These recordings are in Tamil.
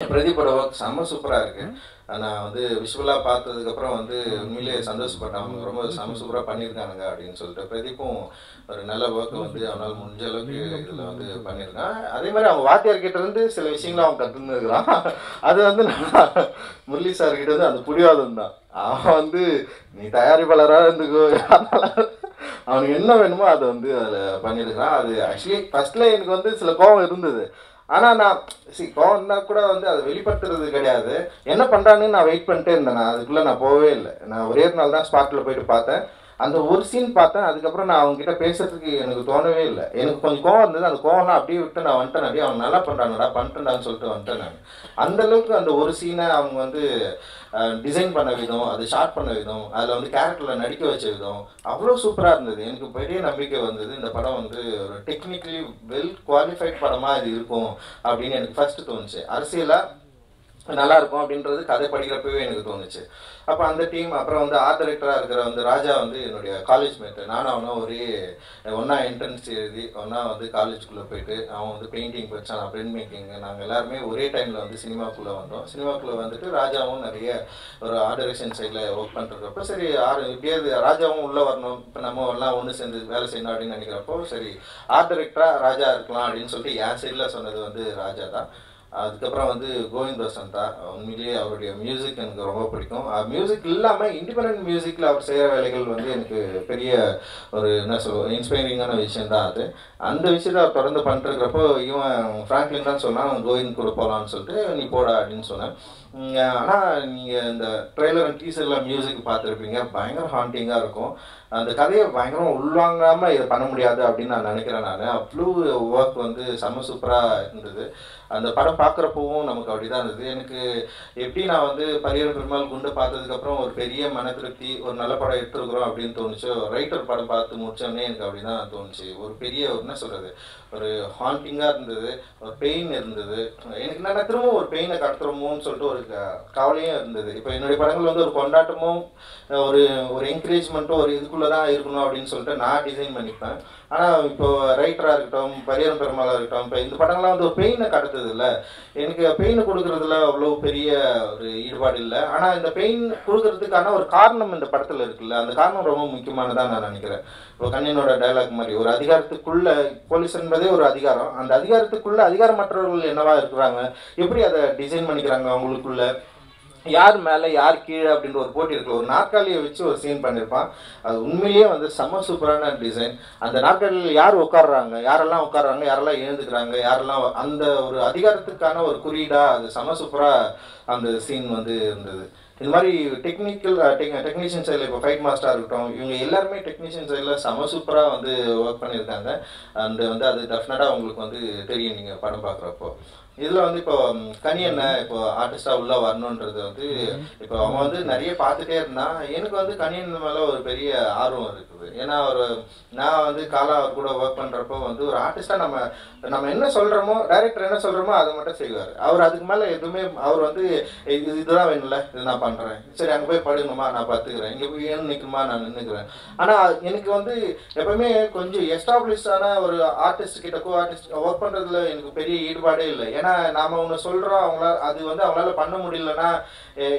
பிரதீப்போட ஒர்க் செம்ம சூப்பராக இருக்குது. நான் வந்து விஷுவலாக பார்த்ததுக்கப்புறம் வந்து உண்மையிலேயே சந்தோஷப்பட்டேன். அவங்க ரொம்ப செம்ம சூப்பராக பண்ணியிருக்கானுங்க அப்படின்னு சொல்லிட்டு. பிரதீப்பும் ஒரு நல்ல ஒர்க்கை வந்து அவனால் முடிஞ்ச அளவுக்கு இதில் வந்து பண்ணியிருக்கான். அதே மாதிரி அவங்க வாத்தியார்கிட்ட இருந்து சில விஷயங்களை அவன் கற்றுந்துருக்கிறான். அது வந்து நான் முரளி சார்கிட்ட வந்து அந்த புடிவாதம் தான். அவன் வந்து நீ தயாரிப்பாளராக இருந்துக்கோ, அவனுக்கு என்ன வேணுமோ அதை வந்து அதில் பண்ணியிருக்கிறான். அது ஆக்சுவலி ஃபர்ஸ்ட்ல எனக்கு வந்து சில கோபம் இருந்தது. ஆனால் நான் கோவம்னா கூட வந்து அதை வெளிப்படுத்துறது கிடையாது. என்ன பண்ணுறான்னு நான் வெயிட் பண்ணிட்டே இருந்தேன். நான் அதுக்குள்ளே நான் போகவே இல்லை. நான் ஒரே ஒரு நாள் தான் ஸ்பாட்டில் போயிட்டு பார்த்தேன். அந்த ஒரு சீன் பார்த்தேன். அதுக்கப்புறம் நான் அவங்ககிட்ட பேசுறதுக்கு எனக்கு தோணவே இல்லை. எனக்கு கொஞ்சம் கோவம் இருந்தது. அந்த கோவம்லாம் அப்படியே விட்டு நான் வந்துட்டேன். அப்படியே அவன் நல்லா பண்ணுறாங்கடா பண்ணிட்டேன்டான்னு சொல்லிட்டு வந்துட்டேன் நான். அந்தளவுக்கு அந்த ஒரு சீனை அவங்க வந்து டிசைன் பண்ண விதம், அது ஷார்ட் பண்ண விதம், அதில் வந்து கேரக்டரில் நடிக்க வச்ச விதம் அவ்வளோ சூப்பராக இருந்தது. எனக்கு பெரிய நம்பிக்கை வந்தது இந்த படம் வந்து ஒரு டெக்னிக்கலி வெல் குவாலிஃபைட் படமாக இது இருக்கும் அப்படின்னு எனக்கு ஃபர்ஸ்ட் தோணுச்சு. அரசியலாக நல்லா இருக்கும் அப்படின்றது கதை படிக்கிறப்பவே எனக்கு தோணுச்சு. அப்போ அந்த டீம் அப்புறம் வந்து ஆர்ட் டைரக்டராக இருக்கிற வந்து ராஜா வந்து என்னுடைய காலேஜ் மேட்டு. நானும் அவனும் ஒரே ஒன்றா என்ட்ரன்ஸ் எழுதி ஒன்றா வந்து காலேஜுக்குள்ளே போயிட்டு அவன் வந்து பெயிண்டிங் படித்தான், நான் பிரிண்ட் மேக்கிங். நாங்கள் எல்லாருமே ஒரே டைமில் வந்து சினிமாக்குள்ளே வந்தோம். சினிமாக்குள்ளே வந்துட்டு ராஜாவும் நிறைய ஒரு ஆர்ட் டைரக்ஷன் சைடில் ஒர்க் பண்ணுறப்போ சரி எப்படியாவது ராஜாவும் உள்ளே வரணும், இப்போ நம்ம எல்லாம் ஒன்று சேர்ந்து வேலை செய்யணும் அப்படின்னு நினைக்கிறப்போ சரி ஆர்ட் டைரக்டராக ராஜா இருக்கலாம் அப்படின்னு சொல்லிட்டு என் சைடில் சொன்னது வந்து ராஜா தான். அதுக்கப்புறம் வந்து கோவிந்த் வசந்தா. உண்மையிலேயே அவருடைய மியூசிக் எனக்கு ரொம்ப பிடிக்கும். மியூசிக் இல்லாமல் இண்டிபெண்ட் மியூசிக்கில் அவர் செய்கிற வேலைகள் வந்து எனக்கு பெரிய ஒரு என்ன சொல்லுவோம் இன்ஸ்பைரிங்கான விஷயம் தான் அது. அந்த விஷயத்தை அவர் தொடர்ந்து பண்ணிட்டுருக்கிறப்போ இவன் ஃப்ராங்க்லின் தான் சொன்னான் கோவிந்த் கூட போகலான்னு சொல்லிட்டு நீ போடா அப்படின்னு சொன்னேன். ஆனால் நீங்கள் இந்த ட்ரெய்லர் அண்ட் டீசரில் மியூசிக் பார்த்துருப்பீங்க, பயங்கர ஹாண்டிங்காக இருக்கும். அந்த கதையை பயங்கரமாக உள்வாங்காமல் இதை பண்ண முடியாது அப்படின்னு நான் நினைக்கிறேன். நான் அவ்வளோ ஒர்க் வந்து செம்ம சூப்பராக இருந்தது. அந்த படம் பார்க்குறப்பவும் நமக்கு அப்படி தான் இருந்தது. எனக்கு எப்படி நான் வந்து பரியர் பெருமாள் குண்டு பார்த்ததுக்கப்புறம் ஒரு பெரிய மன திருப்தி, ஒரு நல்ல படம் எடுத்துருக்குறோம் அப்படின்னு தோணுச்சோ, ரைட்டர் படம் பார்த்து முடிச்சோடனே எனக்கு அப்படி தான் தோணுச்சு. ஒரு பெரிய என்ன சொல்கிறது ஒரு ஹாண்டிங்காக இருந்தது, ஒரு பெயின் இருந்தது. எனக்கு என்னென்ன திரும்ப ஒரு பெயினை கடத்துறோமோன்னு சொல்லிட்டு ஒரு கவலையும் இருந்தது. இப்போ என்னுடைய படங்கள் வந்து ஒரு கொண்டாட்டமும் ஒரு ஒரு என்கரேஜ்மெண்ட்டும் ஒரு இதுக்குள்ளே தான் இருக்கணும் அப்படின்னு சொல்லிட்டு நான் டிசைன் பண்ணிப்பேன். ஆனால் இப்போ ரைட்டராக இருக்கட்டும், பரியர் பெருமாளாக இருக்கட்டும், இப்போ இந்த படங்கள்லாம் வந்து ஒரு பெயினை கடத்துது இல்லை. எனக்கு பெயினை கொடுக்குறதுல அவ்வளோ பெரிய ஒரு ஈடுபாடு இல்லை. ஆனால் இந்த பெயின் கொடுக்கறதுக்கான ஒரு காரணம் இந்த படத்தில் இருக்குல்ல, அந்த காரணம் ரொம்ப முக்கியமானதாக நான் நினைக்கிறேன். இப்போ கண்ணியனோட டைலாக் மாதிரி ஒரு அதிகாரத்துக்குள்ள போலீஸ் என்பதே ஒரு அதிகாரம், அந்த அதிகாரத்துக்குள்ள அதிகாரமற்றவர்கள் என்னவா இருக்கிறாங்க, எப்படி அதை டிசைன் பண்ணிக்கிறாங்க அவங்களுக்குள்ள, யார் மேலே யார் கீழே அப்படின்ற ஒரு போட்டி இருக்கு. ஒரு நாற்காலியை வச்சு ஒரு சீன் பண்ணியிருப்பான். அது உண்மையிலேயே வந்து செம்ம சூப்பரான டிசைன். அந்த நாற்காலியில் யார் உட்காடுறாங்க, யாரெல்லாம் உட்காடுறாங்க, யாரெல்லாம் எழுந்துக்கிறாங்க, யாரெல்லாம் அந்த ஒரு அதிகாரத்துக்கான ஒரு குறியீடாக அது செம்ம சூப்பராக அந்த சீன் வந்து இருந்தது. இந்த மாதிரி டெக்னீஷியன் சைடில் இப்போ ஃபைட் மாஸ்டராக இருக்கட்டும், இவங்க எல்லாருமே டெக்னீஷியன் சைடில் செம சூப்பராக வந்து ஒர்க் பண்ணியிருக்காங்க. அண்ட் வந்து அது டெஃபினட்டாக உங்களுக்கு வந்து தெரியும் நீங்கள் படம் பார்க்குறப்போ. இதில் வந்து இப்போ கனியண்ண இப்போ ஆர்டிஸ்டாக உள்ளே வரணுன்றது வந்து இப்போ அவன் வந்து நிறைய பார்த்துட்டே இருந்தான். எனக்கு வந்து கனியன் மேலே ஒரு பெரிய ஆர்வம் இருக்குது. ஏன்னா நான் வந்து காலா அவர் கூட ஒர்க் பண்ணுறப்போ வந்து ஒரு ஆர்டிஸ்டாக நம்ம என்ன சொல்கிறோமோ, டைரக்டர் என்ன சொல்கிறோமோ அதை மட்டும் செய்வார். அவர் அதுக்கு மேலே எதுவுமே அவர் வந்து இதுதான் வேணும்ல, இது நான் பண்ணுறேன், சரி அங்கே போய் படுங்கம்மா நான் பார்த்துக்கிறேன், இங்கே போய் ஏன்னு நிற்குமா நான் நின்றுக்கிறேன். ஆனால் எனக்கு வந்து எப்பவுமே கொஞ்சம் எஸ்டாப்ளிஷ்டான ஒரு ஆர்டிஸ்ட் கிட்ட ஆர்டிஸ்ட் ஒர்க் பண்ணுறதுல எனக்கு பெரிய ஈடுபாடே இல்லை. ஏன்னா நாம ஒன்று சொல்கிறோம், அது வந்து அவங்களால பண்ண முடியலன்னா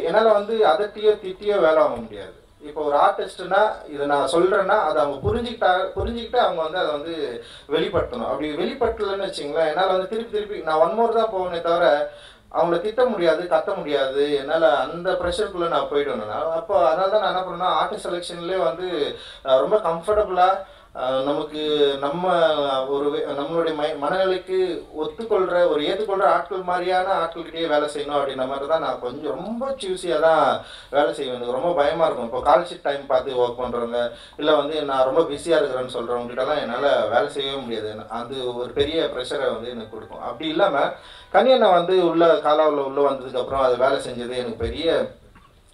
என்னால் வந்து அதட்டியோ திட்டியோ வேலை வாங்க முடியாது. இப்போ ஒரு ஆர்டிஸ்ட்னா இதை நான் சொல்கிறேன்னா அதை அவங்க புரிஞ்சுக்கிட்டு அவங்க வந்து அதை வந்து வெளிப்படுத்தணும். அப்படி வெளிப்படுத்தலைன்னு வச்சிங்களேன், என்னால் வந்து திருப்பி நான் ஒன் மோர் தான் போவேனே தவிர அவங்கள திட்ட முடியாது, கத்த முடியாது. என்னால் அந்த ப்ரெஷருக்குள்ளே நான் போய்டுவேன். அப்போ அதனால தான் நான் என்ன பண்ணேன்னா ஆர்டிஸ்ட் செலெக்ஷன்லேயே வந்து ரொம்ப கம்ஃபர்டபுளாக நமக்கு நம்மளுடைய மனநிலைக்கு ஏற்றுக்கொள்கிற ஆட்கள் மாதிரியான ஆட்கள்கிட்டயே வேலை செய்யணும் அப்படின்ற மாதிரி தான் நான் கொஞ்சம் ரொம்ப சூஸியாக தான் வேலை செய்வேன். எனக்கு ரொம்ப பயமாக இருக்கும். இப்போ காலேஜ் டைம் பார்த்து ஒர்க் பண்ணுறவங்க இல்லை வந்து நான் ரொம்ப பிஸியாக இருக்கிறேன்னு சொல்கிறவங்ககிட்டலாம் என்னால் வேலை செய்யவே முடியாது. அது ஒரு பெரிய ப்ரெஷரை வந்து எனக்கு கொடுக்கும். அப்படி இல்லாமல் கனியண்ணா வந்து காலாவில் உள்ளே வந்ததுக்கப்புறம் அது வேலை செஞ்சது எனக்கு பெரிய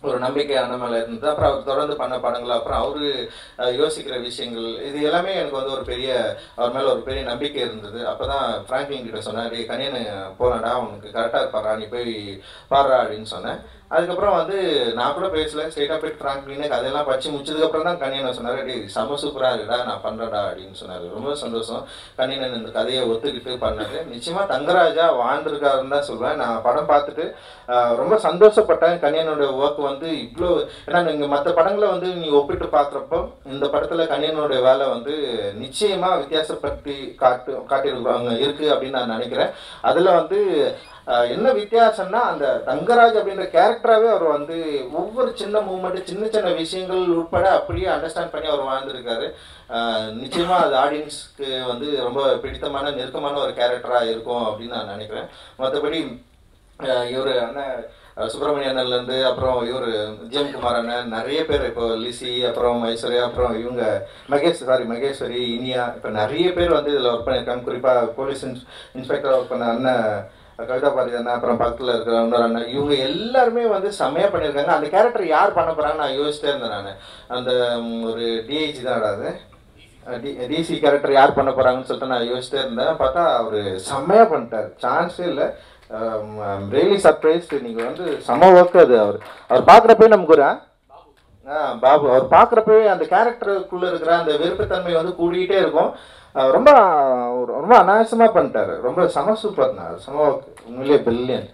ஒரு நம்பிக்கை அந்த மேலே இருந்தது. அப்புறம் அவர் தொடர்ந்து பண்ண படங்கள், அப்புறம் அவரு யோசிக்கிற விஷயங்கள், இது எல்லாமே எனக்கு வந்து ஒரு பெரிய அவர் மேலே ஒரு பெரிய நம்பிக்கை இருந்தது. அப்போ தான் ஃப்ராங்க்லின் கிட்ட சொன்னேன், டே கனியன் போகலாண்டா, உனக்கு கரெக்டாக இருப்பாரா, நீ போய் பாடுறா அப்படின்னு சொன்னேன். அதுக்கப்புறம் வந்து நான் கூட பேசல, ஸ்ட்ரெயிட்டாக போய்ட்டு ஃப்ராங்க்லின்னு கதையெல்லாம் படித்து முடிச்சதுக்கப்புறம் தான் கனியன் சொன்னார், டே செம சூப்பராக இருக்குடா, நான் பண்ணுறேன்டா அப்படின்னு சொன்னார். ரொம்ப சந்தோஷம். கனியன் இந்த கதையை ஒத்துக்கிட்டு பண்ணது. நிச்சயமாக தங்கராஜா வாழ்ந்திருக்காருன்னு தான் சொல்லுவேன். நான் படம் பார்த்துட்டு ரொம்ப சந்தோஷப்பட்டேன். கனியனோட ஒர்க் வந்து இவ்வளோ, ஏன்னா நீங்கள் மற்ற படங்களை வந்து நீ ஒப்பிட்டு பார்க்குறப்போ இந்த படத்தில் கனியனோட வேலை வந்து நிச்சயமாக வித்தியாசப்படுத்தி காட்டியிருக்காங்க இருக்குது அப்படின்னு நான் நினைக்கிறேன். அதில் வந்து என்ன வித்தியாசம்னா, அந்த தங்கராஜ் அப்படின்ற கேரக்டராகவே அவர் வந்து ஒவ்வொரு சின்ன மூமெண்ட், சின்ன சின்ன விஷயங்கள் உட்பட அப்படியே அண்டர்ஸ்டாண்ட் பண்ணி அவர் வாழ்ந்துருக்காரு. நிச்சயமாக அது ஆடியன்ஸ்க்கு வந்து ரொம்ப பிடித்தமான நெருக்கமான ஒரு கேரக்டராக இருக்கும் அப்படின்னு நான் நினைக்கிறேன். மற்றபடி இவர் அண்ணன் சுப்பிரமணிய அண்ணன்லேருந்து, அப்புறம் இவர் ஜிஎம் குமார் அண்ணன், நிறைய பேர், இப்போ லிசி, அப்புறம் ஐஸ்வர்யா, அப்புறம் இவங்க மகேஸ்வரி, இனியா, இப்போ நிறைய பேர் வந்து இதில் ஒர்க் பண்ணியிருக்காங்க. குறிப்பாக போலீஸ் இன்ஸ்பெக்டர் ஒர்க் பண்ண அண்ணன் கவிதா பாரதி அண்ணா, அப்புறம் பக்கத்தில் இருக்கிற இன்னொரு அண்ணன், இவங்க எல்லாருமே வந்து செம்மையாக பண்ணியிருக்காங்க. அந்த கேரக்டர் யார் பண்ண போகிறாங்க நான் யோசிச்சிட்டே இருந்தேன். நான் அந்த ஒரு டிஐஜி தான் ஆடாது, டிசி கேரக்டர் யார் பண்ண போகிறாங்கன்னு சொல்லிட்டு நான் யோசிச்சிட்டே இருந்தேன். பார்த்தா அவர் செம்மையாக பண்ணிட்டார், சான்ஸே இல்லை. Really surprise. நீங்கள் வந்து செம்ம ஒர்க். அது அவர் பார்க்குறப்பே நமக்கு ஒரு பாபு அவர் பார்க்குறப்பவே அந்த கேரக்டருக்குள்ளே இருக்கிற அந்த விருப்பத்தன்மை வந்து கூடிக்கிட்டே இருக்கும். ரொம்ப ரொம்ப அனாவசியமாக பண்ணிட்டாரு. ரொம்ப சூப்பர்னா, உண்மையிலே பிரில்லியன்ட்.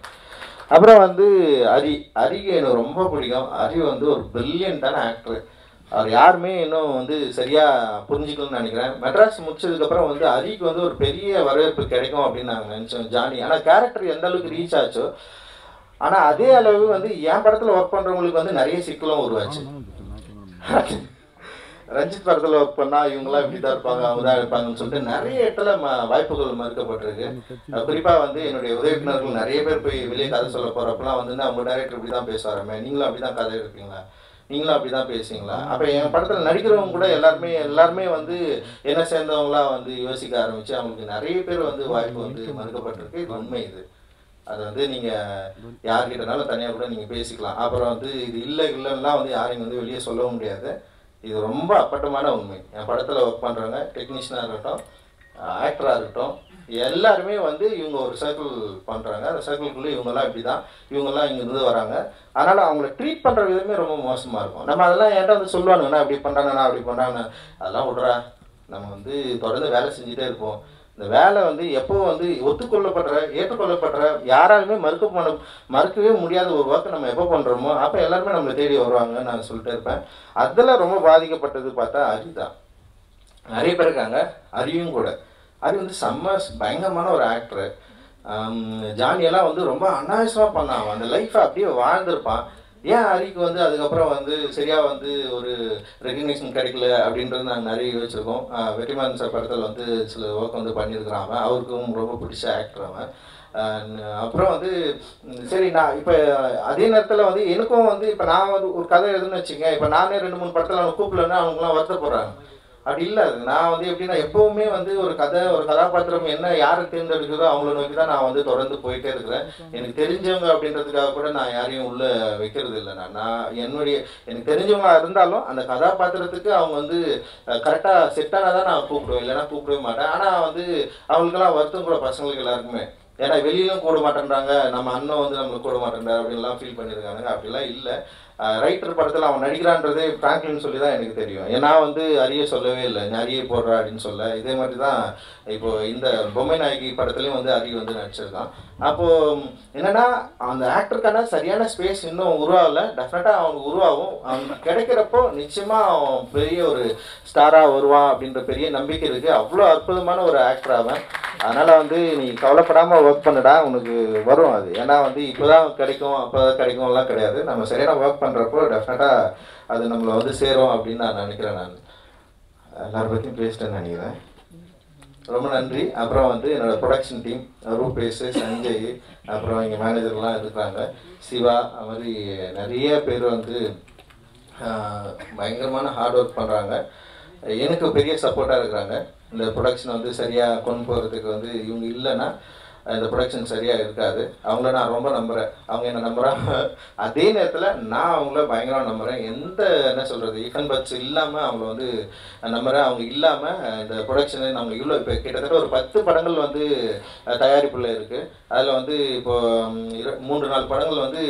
அப்புறம் வந்து ஹரிக்கு எனக்கு ரொம்ப பிடிக்கும். ஹரி வந்து ஒரு பிரில்லியண்டான ஆக்டர். அவர் யாருமே இன்னும் வந்து சரியாக புரிஞ்சுக்கணும்னு நினைக்கிறேன். மெட்ராஸ் முடிச்சதுக்கப்புறம் வந்து ஹரிக்கு வந்து ஒரு பெரிய வரவேற்பு கிடைக்கும் அப்படின்னு நாங்கள் நினச்சோம். ஜானி ஆனால் கேரக்டர் எந்த அளவுக்கு ரீச் ஆச்சோ, ஆனால் அதே அளவு வந்து என் படத்தில் ஒர்க் பண்ணுறவங்களுக்கு வந்து நிறைய சிக்கலும் உருவாச்சு. ரஞ்சித் படத்தில் ஒர்க் பண்ணால் இவங்களாம் இப்படி தான் இருப்பாங்க, அவங்க தான் இருப்பாங்கன்னு சொல்லிட்டு நிறைய இடத்துல வாய்ப்புகள் மறுக்கப்பட்டிருக்கு. குறிப்பாக வந்து என்னுடைய உதவியினர்கள் நிறைய பேர் போய் வெளியே கதை சொல்ல போகிறப்பெல்லாம் வந்து அவங்க டைரக்டர் இப்படி தான் பேசுவாருமே, நீங்களும் அப்படி தான் கதை எடுப்பீங்களா, நீங்களும் அப்படி தான் பேசுவீங்களா. அப்போ என் படத்தில் நடிக்கிறவங்க கூட எல்லாருமே வந்து என்ன சேர்ந்தவங்களாம் வந்து யோசிக்க ஆரம்பித்து அவங்களுக்கு நிறைய பேர் வந்து வாய்ப்பு வந்து மறுக்கப்பட்டிருக்கு. இது உண்மை. அது வந்து நீங்கள் யார்கிட்டனாலும் தனியாக கூட நீங்கள் பேசிக்கலாம். அப்புறம் வந்து இது இல்லைன்னா வந்து யாரையும் வந்து வெளியே சொல்லவும் முடியாது. இது ரொம்ப அப்பட்டமான உண்மை. என் படத்தில் ஒர்க் பண்ணுறவங்க, டெக்னீஷியனாக இருக்கட்டும், ஆக்டராக இருக்கட்டும், எல்லாருமே வந்து இவங்க ஒரு சர்க்கிள் பண்ணுறாங்க. அந்த சர்க்கிள்குள்ளே இவங்கெல்லாம் இப்படி தான், இவங்கெல்லாம் இங்கேருந்து வராங்க. அதனால் அவங்கள ட்ரீட் பண்ணுற விதமே ரொம்ப மோசமாக இருக்கும். நம்ம அதெல்லாம் என்கிட்ட வந்து சொல்லுவானுங்கண்ணா இப்படி பண்ணுறாங்கண்ணா அப்படி பண்ணுறாங்கண்ணா, அதெல்லாம் விட்றா. நம்ம வந்து தொடர்ந்து வேலை செஞ்சுட்டே இருப்போம். இந்த வேலை வந்து எப்போ வந்து ஏற்றுக்கொள்ளப்படுற யாராலுமே மறுக்கவே முடியாத ஒரு ஒர்க்கை நம்ம எப்போ பண்ணுறோமோ அப்போ எல்லாருமே நம்மளை தேடி வருவாங்கன்னு நான் சொல்லிட்டே இருப்பேன். அதில் ரொம்ப பாதிக்கப்பட்டது பார்த்தா ஹரி தான். நிறைய பேர் இருக்காங்க, ஹரியும் கூட. ஹரி வந்து பயங்கரமான ஒரு ஆக்டரு. ஜானியெல்லாம் வந்து ரொம்ப அனாவசியமாக பண்ணான். அந்த லைஃப்பை அப்படியே வாழ்ந்துருப்பான். ஏன் ஹரிக்கு வந்து அதுக்கப்புறம் வந்து சரியாக வந்து ஒரு ரெகக்னேஷன் கிடைக்கல அப்படின்றது நாங்கள் நிறைய யோசிச்சிருக்கோம். வெற்றிமாறன் சார் படத்தில் வந்து சில ஒர்க் வந்து பண்ணியிருக்கிறான். அவருக்கும் ரொம்ப பிடிச்ச ஆக்டர் அவன். அப்புறம் வந்து சரி, நான் இப்போ அதே நேரத்தில் வந்து எனக்கும் வந்து இப்போ நான் வந்து ஒரு கதை எழுதுன்னு வச்சுக்கேன். இப்போ நானே 2-3 படத்தில் அவனை கூப்பிடலன்னா அவங்களாம் வருத்தப்படுறாங்க. அப்படி இல்லை. அது நான் வந்து எப்படின்னா எப்போவுமே வந்து ஒரு கதாபாத்திரம் என்ன யாரை தேர்ந்தெடுக்குதோ அவங்கள நோக்கி தான் நான் வந்து தொடர்ந்து போயிட்டே இருக்கிறேன். எனக்கு தெரிஞ்சவங்க அப்படின்றதுக்காக கூட நான் யாரையும் உள்ளே வைக்கிறது இல்லை. எனக்கு தெரிஞ்சவங்களா இருந்தாலும் அந்த கதாபாத்திரத்துக்கு அவங்க வந்து கரெக்டாக செட்டானால் தான் நான் கூப்பிடுவேன், இல்லைன்னா கூப்பிடவே மாட்டேன். ஆனால் வந்து அவங்களுக்கெல்லாம் வருத்தம் கூட, பசங்களுக்கு எல்லாருக்குமே. ஏன்னா வெளியிலும் கூட மாட்டேன்றாங்க, நம்ம அண்ணன் வந்து நம்மளுக்கு கூட மாட்டேன்றாரு அப்படின்லாம் ஃபீல் பண்ணியிருக்காங்க. அப்படிலாம் இல்லை. ரைட்டர் படத்தில் அவன் நடிக்கிறான்றதே ஃப்ராங்க்லின் சொல்லி தான் எனக்கு தெரியும். ஏன்னா வந்து ஹரியை சொல்லவே இல்லை, ஹரியை போடுறா அப்படின்னு சொல்ல. இதே மாதிரி தான் இப்போ இந்த பொம்மை நாயகி படத்துலையும் வந்து ஹரி வந்து நடிச்சிருக்கான். அப்போது என்னென்னா அந்த ஆக்டருக்கான சரியான ஸ்பேஸ் இன்னும் உருவாகலை. டெஃபினட்டாக அவனுக்கு உருவாகும். அவனுக்கு கிடைக்கிறப்போ நிச்சயமாக அவன் பெரிய ஒரு ஸ்டாராக வருவான் அப்படின்ற பெரிய நம்பிக்கை இருக்குது. அவ்வளோ அற்புதமான ஒரு ஆக்டர் அவன். அதனால் வந்து நீ கவலைப்படாமல் ஒர்க் பண்ணுடா, உனக்கு வரும் அது. ஏன்னா வந்து இப்போ தான் கிடைக்கும் அப்போ தான் கிடைக்கும்லாம் கிடையாது. நம்ம சரியான ஒர்க் பண்ணுறப்போ டெஃபினட்டாக அது நம்மளை வந்து சேரும் அப்படின்னு நான் நினைக்கிறேன். நான் எல்லாரும் பற்றியும் பேசிட்டேன்னு நினைக்கிறேன். ரொம்ப நன்றி. அப்புறம் வந்து என்னோடய ப்ரொடக்ஷன் டீம், ரூபேஷ், சஞ்சய், அப்புறம் இங்கே மேனேஜர்லாம் இருக்கிறாங்க, சிவா, அது மாதிரி நிறைய பேர் வந்து பயங்கரமான ஹார்ட் ஒர்க் பண்ணுறாங்க. எனக்கு பெரிய சப்போர்ட்டாக இருக்கிறாங்க. இந்த ப்ரொடக்ஷனை வந்து சரியாக கொண்டு போகிறதுக்கு வந்து இவங்க இல்லைன்னா இந்த ப்ரொடக்ஷன் சரியாக இருக்காது. அவங்கள நான் ரொம்ப நம்புகிறேன், அவங்க என்ன நம்புகிறாங்க. அதே நேரத்தில் நான் அவங்கள பயங்கரமாக நம்புகிறேன். எந்த என்ன சொல்கிறது ஈஃபன் பட்ஸ் இல்லாமல் அவங்கள வந்து நம்புகிறேன். அவங்க இல்லாமல் இந்த ப்ரொடக்ஷனு நம்ம இவ்வளோ இப்போ கிட்டத்தட்ட ஒரு 10 படங்கள் வந்து தயாரிப்பில் இருக்குது. அதில் வந்து இப்போது 3-4 படங்கள் வந்து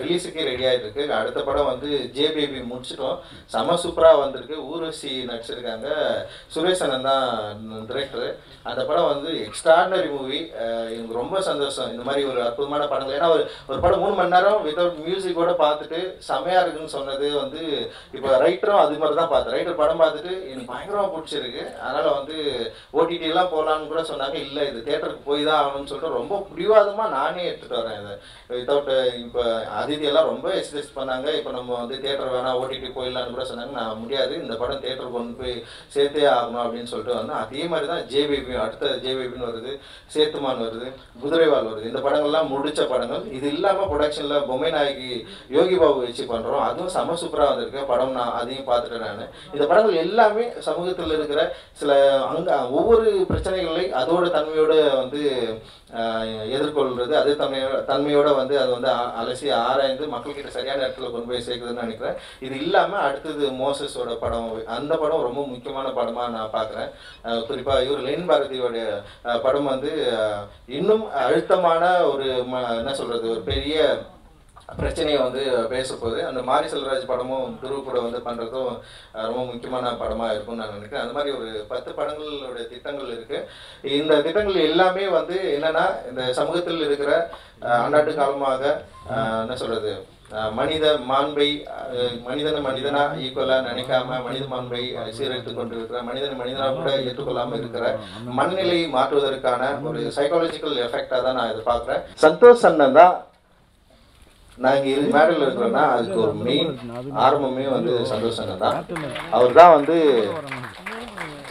ரிலீஸுக்கே ரெடி ஆகிட்டு இருக்கு. அடுத்த படம் வந்து ஜே பேபி முடிச்சிட்டோம், செம சூப்பராக வந்திருக்கு. ஊர்வசி நடிச்சிருக்காங்க, சுரேஷ் அண்ணன் தான் டிரெக்டரு. அந்த படம் வந்து எக்ஸ்ட்ராடினரி மூவி. எனக்கு ரொம்ப சந்தோஷம் இந்த மாதிரி ஒரு அற்புதமான படங்கள். ஏன்னா ஒரு படம் 3 மணி நேரம் வித்தவுட் மியூசிக்கோட பார்த்துட்டு செமையாக இருக்குன்னு சொன்னது வந்து இப்போ ரைட்டரும் அது மாதிரி தான் பார்த்தேன். ரைட்டர் படம் பார்த்துட்டு எனக்கு பயங்கரமாக பிடிச்சிருக்கு. அதனால் வந்து ஓடிடிலாம் போகலான்னு கூட சொன்னாங்க. இல்லை, இது தேட்டருக்கு போய் தான் ஆகணும்னு சொல்லிட்டு ரொம்ப பிடிவாதமாக நானே எடுத்துகிட்டு வரேன் இதை. வித்தவுட் இப்போ அதிதியெல்லாம் ரொம்ப எக்ஸ்பிரஸ் பண்ணாங்க. இப்போ நம்ம வந்து தேட்டர் வேணாம் ஓடிடி போயிடலான்னு கூட சொன்னாங்க. நான் முடியாது, இந்த படம் தேட்டருக்கு கொண்டு போய் சேர்த்தே ஆகணும் அப்படின்னு சொல்லிட்டு வந்தேன். அதே மாதிரி தான் ஜே பேபி, அடுத்த ஜே பேபின்னு வருது, சேத்துமான் வருது, குதிரைவால் வருது. இந்த படங்கள்லாம் முடிச்ச படங்கள். இது இல்லாமல் ப்ரொடக்ஷனில் பொம்மை நாயகி யோகி பாபு வச்சு பண்ணுறோம், அதுவும் செம சூப்பராக வந்திருக்கு படம். நான் அதையும் பார்த்துட்டேன் நான். இந்த படங்கள் எல்லாமே சமூகத்தில் இருக்கிற சில ஒவ்வொரு பிரச்சனைகளை அதோட தன்மையோடு வந்து எதிர்கொள்கிறது, அதே தன்மையோட வந்து அது வந்து அலசி ஆராய்ந்து மக்கள்கிட்ட சரியான இடத்துல கொண்டு போய் சேர்க்குதுன்னு நினைக்கிறேன். இது இல்லாமல் அடுத்தது மோசஸோட படம், அந்த படம் ரொம்ப முக்கியமான படமாக நான் பார்க்குறேன். குறிப்பாக இவர் லெனின் பாரதியோடைய படம் வந்து இன்னும் அழுத்தமான ஒரு என்ன சொல்கிறது ஒரு பெரிய பிரச்சனையை வந்து பேசப்போகுது. அந்த மாரி செல்வராஜ் படமும் குரு கூட வந்து பண்ணுறதும் ரொம்ப முக்கியமான படமாக இருக்கும்னு நான் நினைக்கிறேன். அந்த மாதிரி ஒரு 10 படங்களோட திட்டங்கள் இருக்குது. இந்த திட்டங்கள் எல்லாமே வந்து என்னென்னா இந்த சமூகத்தில் இருக்கிற அண்டாண்டு காலமாக என்ன சொல்கிறது மனித மாண்பை மனிதனா ஈக்குவலாக நினைக்காம மனித மாண்பை சீரழித்து கொண்டு இருக்கிற மனிதனாக கூட ஏற்றுக்கொள்ளாமல் இருக்கிற மனநிலையை மாற்றுவதற்கான ஒரு சைக்காலஜிக்கல் எஃபெக்டாக தான் நான் இதை பார்க்குறேன். சந்தோஷ் அண்ணன் தான் நான் இங்கே மேடலில் இருக்கிறேன்னா அதுக்கு ஒரு மெயின் ஆரம்பமே வந்து சந்தோஷ் அண்ணன் தான். அவர் தான் வந்து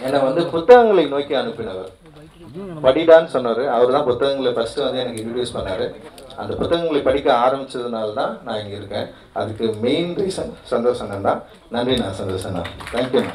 என்னை வந்து புத்தகங்களை நோக்கி அனுப்பினவர். படிடான்னு சொன்னார். அவர் தான் புத்தகங்களை ஃபஸ்ட்டு வந்து எனக்கு இன்ட்ரடியூஸ் பண்ணார். அந்த புத்தகங்களை படிக்க ஆரம்பித்ததுனால தான் நான் இங்கே இருக்கேன். அதுக்கு மெயின் ரீசன் சந்தோஷ் அண்ணன் தான். நன்றி நான் சந்தோஷ் அண்ணா. தேங்க்யூண்ணா.